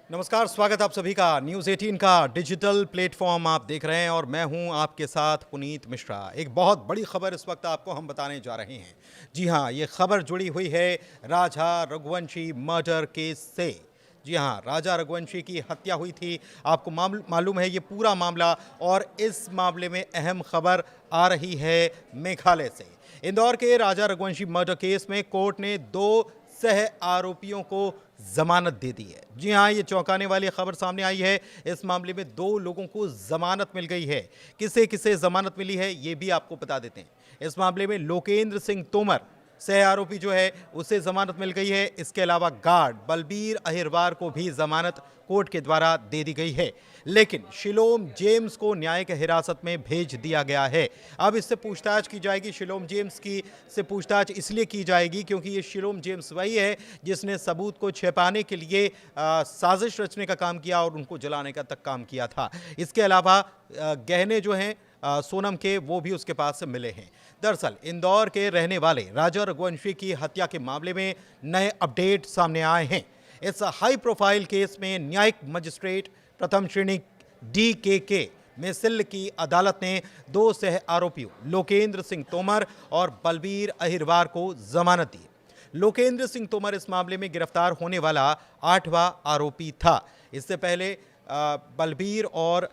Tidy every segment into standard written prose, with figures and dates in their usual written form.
नमस्कार, स्वागत आप सभी का न्यूज़ 18 का डिजिटल प्लेटफॉर्म आप देख रहे हैं और मैं हूं आपके साथ पुनीत मिश्रा। एक बहुत बड़ी खबर इस वक्त आपको हम बताने जा रहे हैं। जी हां, ये खबर जुड़ी हुई है राजा रघुवंशी मर्डर केस से। जी हां, राजा रघुवंशी की हत्या हुई थी। आपको मालूम है ये पूरा मामला, और इस मामले में अहम खबर आ रही है मेघालय से। इंदौर के राजा रघुवंशी मर्डर केस में कोर्ट ने 2 सह आरोपियों को जमानत दे दी है। जी हां, ये चौंकाने वाली खबर सामने आई है। इस मामले में 2 लोगों को जमानत मिल गई है। किसे किसे जमानत मिली है ये भी आपको बता देते हैं। इस मामले में लोकेंद्र सिंह तोमर सह आरोपी जो है उसे जमानत मिल गई है। इसके अलावा गार्ड बलबीर अहिरवार को भी जमानत कोर्ट के द्वारा दे दी गई है। लेकिन शिलोम जेम्स को न्यायिक हिरासत में भेज दिया गया है। अब इससे पूछताछ की जाएगी। शिलोम जेम्स की से पूछताछ इसलिए की जाएगी क्योंकि ये शिलोम जेम्स वही है जिसने सबूत को छिपाने के लिए साजिश रचने का काम किया और उनको जलाने का तक काम किया था। इसके अलावा गहने जो हैं सोनम के, वो भी उसके पास से मिले हैं। दरअसल इंदौर के रहने वाले राजा रघुवंशी की हत्या के मामले में नए अपडेट सामने आए हैं। इस हाई प्रोफाइल केस में न्यायिक मजिस्ट्रेट प्रथम श्रेणी DKK मिसिल की अदालत ने 2 सह आरोपियों लोकेंद्र सिंह तोमर और बलबीर अहिरवार को जमानत दी। लोकेंद्र सिंह तोमर इस मामले में गिरफ्तार होने वाला 8वां आरोपी था। इससे पहले बलबीर और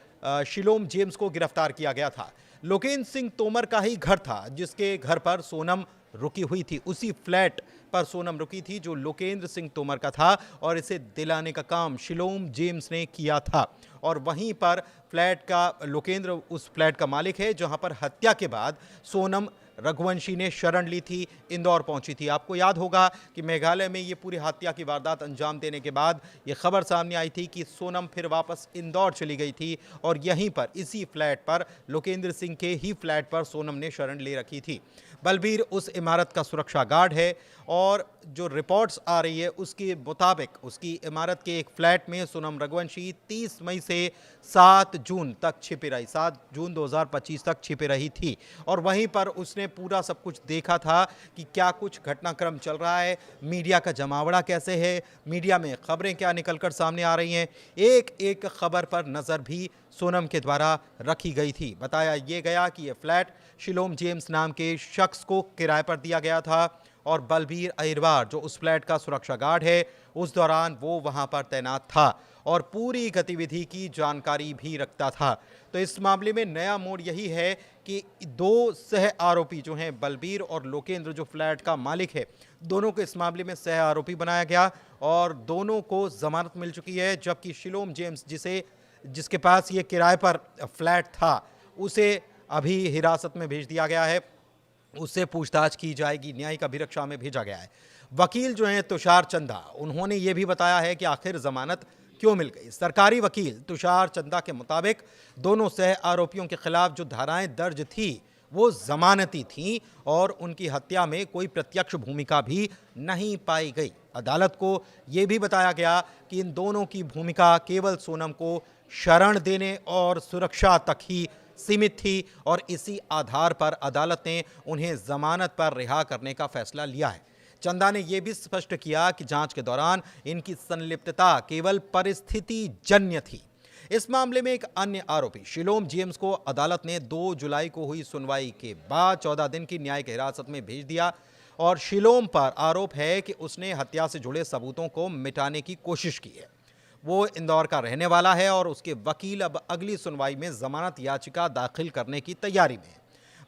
शिलोम जेम्स को गिरफ्तार किया गया था। लोकेंद्र सिंह तोमर का ही घर था जिसके घर पर सोनम रुकी हुई थी। उसी फ्लैट पर सोनम रुकी थी जो लोकेंद्र सिंह तोमर का था, और इसे दिलाने का काम शिलोम जेम्स ने किया था। और वहीं पर फ्लैट का लोकेंद्र उस फ्लैट का मालिक है जहां पर हत्या के बाद सोनम रघुवंशी ने शरण ली थी, इंदौर पहुंची थी। आपको याद होगा कि मेघालय में ये पूरी हत्या की वारदात अंजाम देने के बाद ये खबर सामने आई थी कि सोनम फिर वापस इंदौर चली गई थी, और यहीं पर इसी फ्लैट पर लोकेंद्र सिंह के ही फ्लैट पर सोनम ने शरण ले रखी थी। बलबीर उस इमारत का सुरक्षा गार्ड है, और जो रिपोर्ट्स आ रही है उसके मुताबिक उसकी इमारत के एक फ्लैट में सोनम रघुवंशी 30 मई से 7 जून तक छिपी रही, 7 जून 2025 तक छिपी रही थी। और वहीं पर उसने पूरा सब कुछ देखा था कि क्या कुछ घटनाक्रम चल रहा है, मीडिया का जमावड़ा कैसे है, मीडिया में खबरें क्या निकलकर सामने आ रही हैं। एक एक खबर पर नज़र भी सोनम के द्वारा रखी गई थी। बताया यह गया कि यह फ्लैट शिलोम जेम्स नाम के शख्स को किराए पर दिया गया था, और बलबीर अहिरवार जो उस फ्लैट का सुरक्षा गार्ड है उस दौरान वो वहां पर तैनात था और पूरी गतिविधि की जानकारी भी रखता था। तो इस मामले में नया मोड़ यही है कि 2 सह आरोपी जो हैं बलबीर और लोकेंद्र जो फ्लैट का मालिक है, दोनों को इस मामले में सह आरोपी बनाया गया और दोनों को जमानत मिल चुकी है। जबकि शिलोम जेम्स जिसके पास ये किराए पर फ्लैट था, उसे अभी हिरासत में भेज दिया गया है। उससे पूछताछ की जाएगी, न्यायिक अभिरक्षा में भेजा गया है। वकील जो हैं तुषार चंदा, उन्होंने ये भी बताया है कि आखिर जमानत क्यों मिल गई। सरकारी वकील तुषार चंदा के मुताबिक दोनों सह आरोपियों के खिलाफ जो धाराएं दर्ज थी वो जमानती थीं, और उनकी हत्या में कोई प्रत्यक्ष भूमिका भी नहीं पाई गई। अदालत को यह भी बताया गया कि इन दोनों की भूमिका केवल सोनम को शरण देने और सुरक्षा तक ही सीमित थी, और इसी आधार पर अदालत ने उन्हें जमानत पर रिहा करने का फैसला लिया है। चंदा ने यह भी स्पष्ट किया कि जांच के दौरान इनकी संलिप्तता केवल परिस्थिति जन्य थी। इस मामले में एक अन्य आरोपी शिलोम जेम्स को अदालत ने 2 जुलाई को हुई सुनवाई के बाद 14 दिन की न्यायिक हिरासत में भेज दिया, और शिलोम पर आरोप है कि उसने हत्या से जुड़े सबूतों को मिटाने की कोशिश की है। वो इंदौर का रहने वाला है और उसके वकील अब अगली सुनवाई में जमानत याचिका दाखिल करने की तैयारी में है।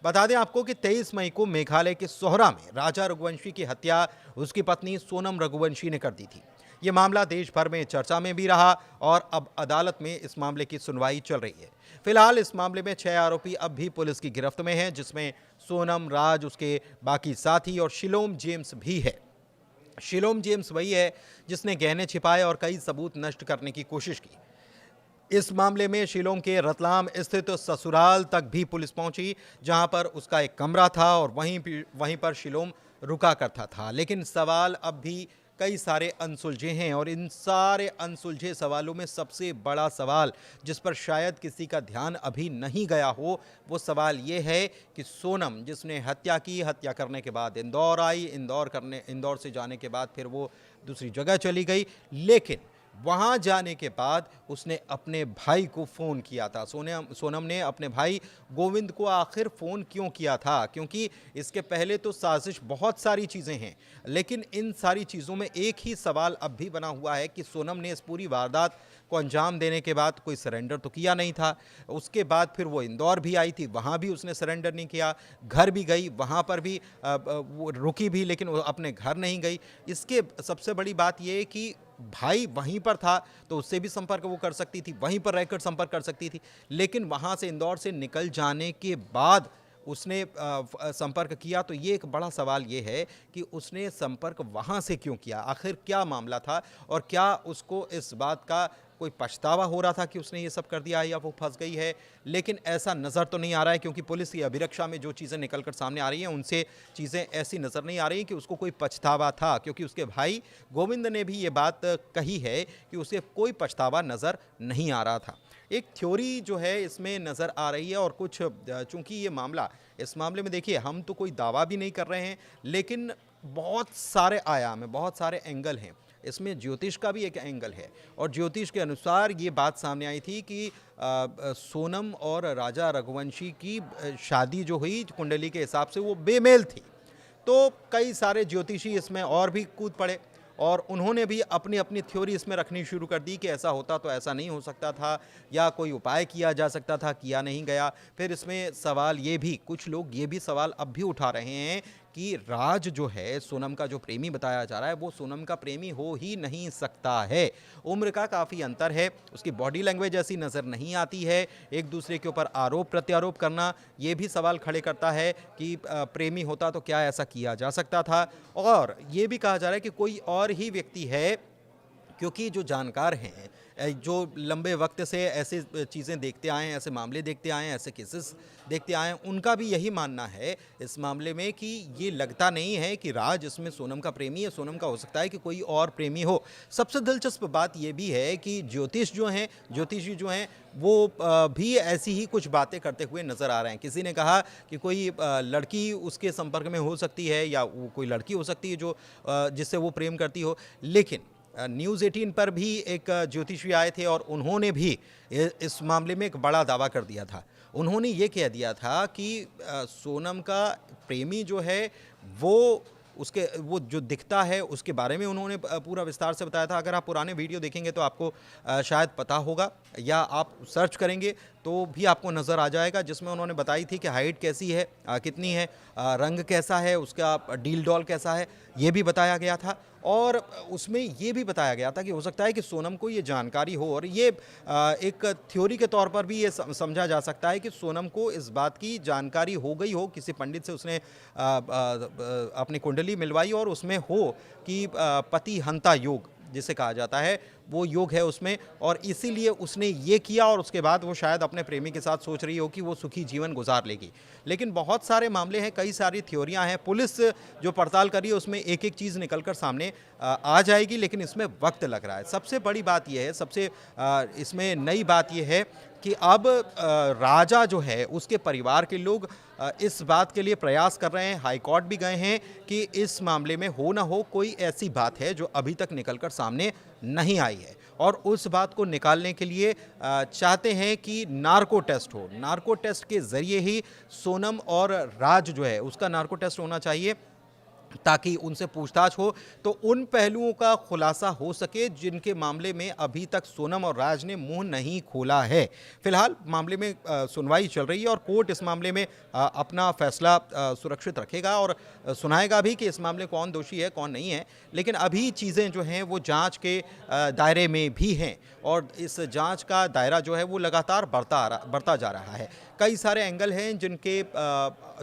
बता दें आपको कि 23 मई को मेघालय के सोहरा में राजा रघुवंशी की हत्या उसकी पत्नी सोनम रघुवंशी ने कर दी थी। ये मामला देश भर में चर्चा में भी रहा, और अब अदालत में इस मामले की सुनवाई चल रही है। फिलहाल इस मामले में 6 आरोपी अब भी पुलिस की गिरफ्त में हैं, जिसमें सोनम, राज, उसके बाकी साथी और शिलोम जेम्स भी है। शिलोम जेम्स वही है जिसने गहने छिपाए और कई सबूत नष्ट करने की कोशिश की। इस मामले में शिलोम के रतलाम स्थित ससुराल तक भी पुलिस पहुंची, जहां पर उसका एक कमरा था और वहीं पर शिलोम रुका करता था। लेकिन सवाल अब भी कई सारे अनसुलझे हैं, और इन सारे अनसुलझे सवालों में सबसे बड़ा सवाल जिस पर शायद किसी का ध्यान अभी नहीं गया हो, वो सवाल ये है कि सोनम जिसने हत्या की, हत्या करने के बाद इंदौर आई, इंदौर से जाने के बाद फिर वो दूसरी जगह चली गई, लेकिन वहाँ जाने के बाद उसने अपने भाई को फ़ोन किया था। सोनम ने अपने भाई गोविंद को आखिर फ़ोन क्यों किया था? क्योंकि इसके पहले तो साज़िश बहुत सारी चीज़ें हैं, लेकिन इन सारी चीज़ों में एक ही सवाल अब भी बना हुआ है कि सोनम ने इस पूरी वारदात को अंजाम देने के बाद कोई सरेंडर तो किया नहीं था। उसके बाद फिर वो इंदौर भी आई थी, वहाँ भी उसने सरेंडर नहीं किया। घर भी गई, वहाँ पर भी वो रुकी भी, लेकिन वो अपने घर नहीं गई। इसके सबसे बड़ी बात ये है कि भाई वहीं पर था तो उससे भी संपर्क वो कर सकती थी, वहीं पर रहकर संपर्क कर सकती थी, लेकिन वहाँ से इंदौर से निकल जाने के बाद उसने संपर्क किया। तो ये एक बड़ा सवाल ये है कि उसने संपर्क वहाँ से क्यों किया? आखिर क्या मामला था और क्या उसको इस बात का कोई पछतावा हो रहा था कि उसने ये सब कर दिया है या वो फंस गई है? लेकिन ऐसा नज़र तो नहीं आ रहा है, क्योंकि पुलिस की अभिरक्षा में जो चीज़ें निकल कर सामने आ रही हैं उनसे चीज़ें ऐसी नज़र नहीं आ रही कि उसको कोई पछतावा था, क्योंकि उसके भाई गोविंद ने भी ये बात कही है कि उसे कोई पछतावा नज़र नहीं आ रहा था। एक थ्योरी जो है इसमें नज़र आ रही है और कुछ चूँकि ये मामला, इस मामले में देखिए हम तो कोई दावा भी नहीं कर रहे हैं, लेकिन बहुत सारे आयाम हैं, बहुत सारे एंगल हैं। इसमें ज्योतिष का भी एक एंगल है और ज्योतिष के अनुसार ये बात सामने आई थी कि सोनम और राजा रघुवंशी की शादी जो हुई कुंडली के हिसाब से वो बेमेल थी। तो कई सारे ज्योतिषी इसमें और भी कूद पड़े और उन्होंने भी अपनी अपनी थ्योरी इसमें रखनी शुरू कर दी कि ऐसा होता तो ऐसा नहीं हो सकता था, या कोई उपाय किया जा सकता था, किया नहीं गया। फिर इसमें सवाल ये भी, कुछ लोग ये भी सवाल अब भी उठा रहे हैं कि राज जो है, सोनम का जो प्रेमी बताया जा रहा है, वो सोनम का प्रेमी हो ही नहीं सकता है। उम्र का काफ़ी अंतर है, उसकी बॉडी लैंग्वेज ऐसी नज़र नहीं आती है। एक दूसरे के ऊपर आरोप प्रत्यारोप करना ये भी सवाल खड़े करता है कि प्रेमी होता तो क्या ऐसा किया जा सकता था। और ये भी कहा जा रहा है कि कोई और ही व्यक्ति है, क्योंकि जो जानकार हैं, जो लंबे वक्त से ऐसे चीज़ें देखते आए हैं, ऐसे मामले देखते आए हैं, ऐसे केसेस देखते आए हैं, उनका भी यही मानना है इस मामले में कि ये लगता नहीं है कि राज इसमें सोनम का प्रेमी है। सोनम का हो सकता है कि कोई और प्रेमी हो। सबसे दिलचस्प बात ये भी है कि ज्योतिषी जो हैं वो भी ऐसी ही कुछ बातें करते हुए नज़र आ रहे हैं। किसी ने कहा कि कोई लड़की उसके संपर्क में हो सकती है, या वो कोई लड़की हो सकती है जो जिससे वो प्रेम करती हो। लेकिन न्यूज़ 18 पर भी एक ज्योतिषी आए थे और उन्होंने भी इस मामले में एक बड़ा दावा कर दिया था। उन्होंने ये कह दिया था कि सोनम का प्रेमी जो है वो जो दिखता है उसके बारे में उन्होंने पूरा विस्तार से बताया था। अगर आप पुराने वीडियो देखेंगे तो आपको शायद पता होगा, या आप सर्च करेंगे तो भी आपको नज़र आ जाएगा, जिसमें उन्होंने बताई थी कि हाइट कैसी है, कितनी है, रंग कैसा है, उसका डील डॉल कैसा है, ये भी बताया गया था। और उसमें ये भी बताया गया था कि हो सकता है कि सोनम को ये जानकारी हो, और ये एक थ्योरी के तौर पर भी ये समझा जा सकता है कि सोनम को इस बात की जानकारी हो गई हो, किसी पंडित से उसने अपनी कुंडली मिलवाई और उसमें हो कि पति हंता योग जिसे कहा जाता है, वो योग है उसमें, और इसीलिए उसने ये किया। और उसके बाद वो शायद अपने प्रेमी के साथ सोच रही हो कि वो सुखी जीवन गुजार लेगी। लेकिन बहुत सारे मामले हैं, कई सारी थ्योरियां हैं। पुलिस जो पड़ताल कर रही है उसमें एक एक चीज़ निकलकर सामने आ जाएगी, लेकिन इसमें वक्त लग रहा है। सबसे बड़ी बात यह है, इसमें नई बात यह है कि अब राजा जो है उसके परिवार के लोग इस बात के लिए प्रयास कर रहे हैं, हाई कोर्ट भी गए हैं कि इस मामले में हो ना हो कोई ऐसी बात है जो अभी तक निकलकर सामने नहीं आई है, और उस बात को निकालने के लिए चाहते हैं कि नार्को टेस्ट हो। नार्को टेस्ट के ज़रिए ही सोनम और राज जो है उसका नार्को टेस्ट होना चाहिए, ताकि उनसे पूछताछ हो तो उन पहलुओं का खुलासा हो सके जिनके मामले में अभी तक सोनम और राज ने मुंह नहीं खोला है। फिलहाल मामले में सुनवाई चल रही है और कोर्ट इस मामले में अपना फैसला सुरक्षित रखेगा और सुनाएगा भी कि इस मामले कौन दोषी है कौन नहीं है। लेकिन अभी चीज़ें जो हैं वो जांच के दायरे में भी हैं, और इस जांच का दायरा जो है वो लगातार बढ़ता जा रहा है। कई सारे एंगल हैं जिनके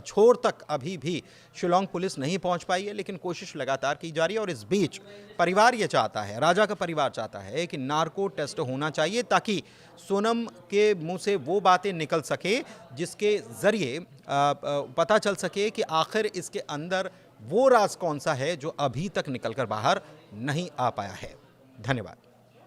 छोर तक अभी भी शिलोंग पुलिस नहीं पहुंच पाई है, लेकिन कोशिश लगातार की जा रही है। और इस बीच परिवार ये चाहता है, राजा का परिवार चाहता है कि नार्को टेस्ट होना चाहिए, ताकि सोनम के मुंह से वो बातें निकल सके जिसके ज़रिए पता चल सके कि आखिर इसके अंदर वो राज कौन सा है जो अभी तक निकलकर बाहर नहीं आ पाया है। धन्यवाद।